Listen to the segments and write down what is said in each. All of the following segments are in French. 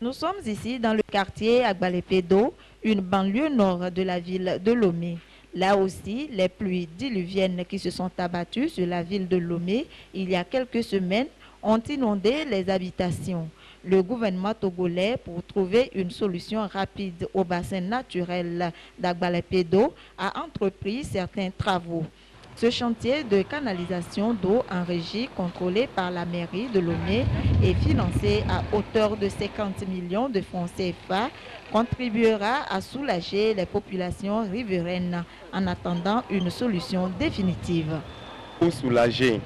Nous sommes ici dans le quartier Agbalepédo, une banlieue nord de la ville de Lomé. Là aussi, les pluies diluviennes qui se sont abattues sur la ville de Lomé il y a quelques semaines ont inondé les habitations. Le gouvernement togolais, pour trouver une solution rapide au bassin naturel d'Agbalepédo, a entrepris certains travaux. Ce chantier de canalisation d'eau en régie contrôlé par la mairie de Lomé et financé à hauteur de 50 millions de francs CFA contribuera à soulager les populations riveraines en attendant une solution définitive. Pour soulager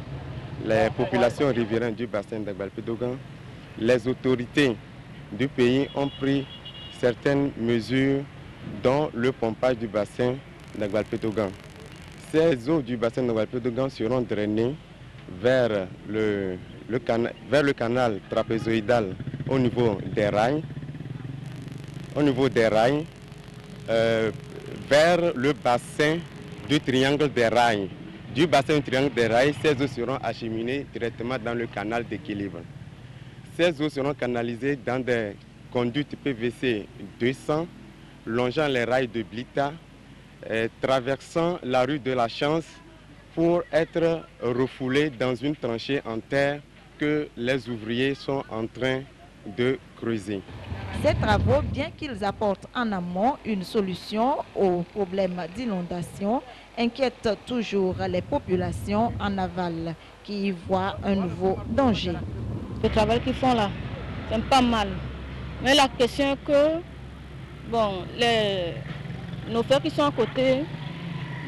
les populations riveraines du bassin d'Agbalepédo, les autorités du pays ont pris certaines mesures dont le pompage du bassin d'Agbalepédo. Ces eaux du bassin d'Agbalepédo seront drainées vers le canal trapézoïdal au niveau des rails, vers le bassin du triangle des rails. Du bassin du triangle des rails, ces eaux seront acheminées directement dans le canal d'équilibre. Ces eaux seront canalisées dans des conduites PVC 200, longeant les rails de Blita, traversant la rue de la Chance pour être refoulées dans une tranchée en terre que les ouvriers sont en train de creuser. Ces travaux, bien qu'ils apportent en amont une solution aux problèmes d'inondation, inquiètent toujours les populations en aval qui y voient un nouveau danger. Le travail qu'ils font là, c'est pas mal. Mais la question est que, bon, nos frères qui sont à côté,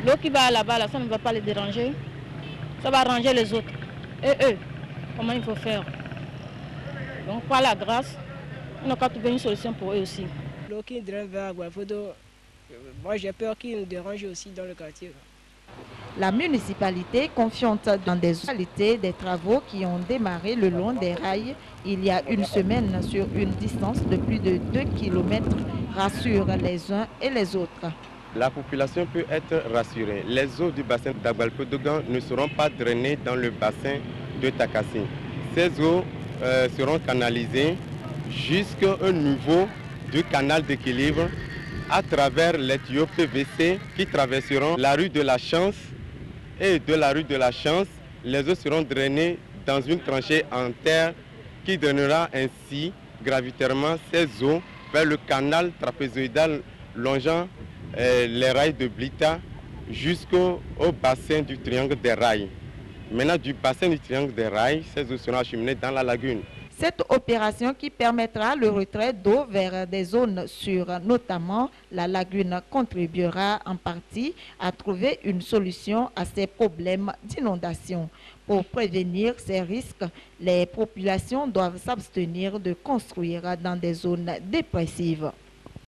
l'eau qui va là-bas, là, ça ne va pas les déranger. Ça va arranger les autres. Et eux, comment il faut faire? Donc, par la grâce, on n'a qu'à trouver une solution pour eux aussi. L'eau qui draine vers Agbalepédo, moi j'ai peur qu'il nous dérange aussi dans le quartier. La municipalité confiante dans des qualités des travaux qui ont démarré le long des rails il y a une semaine sur une distance de plus de 2 km, rassure les uns et les autres. La population peut être rassurée. Les eaux du bassin d'Agbalepédo ne seront pas drainées dans le bassin de Takassi. Ces eaux seront canalisées jusqu'au niveau du canal d'équilibre à travers les tuyaux PVC qui traverseront la rue de la Chance. Et de la rue de la Chance, les eaux seront drainées dans une tranchée en terre qui drainera ainsi gravitairement ces eaux vers le canal trapézoïdal longeant les rails de Blita jusqu'au bassin du triangle des rails. Maintenant, du bassin du triangle des rails, ces eaux seront acheminées dans la lagune. Cette opération qui permettra le retrait d'eau vers des zones sûres, notamment la lagune, contribuera en partie à trouver une solution à ces problèmes d'inondation. Pour prévenir ces risques, les populations doivent s'abstenir de construire dans des zones dépressives.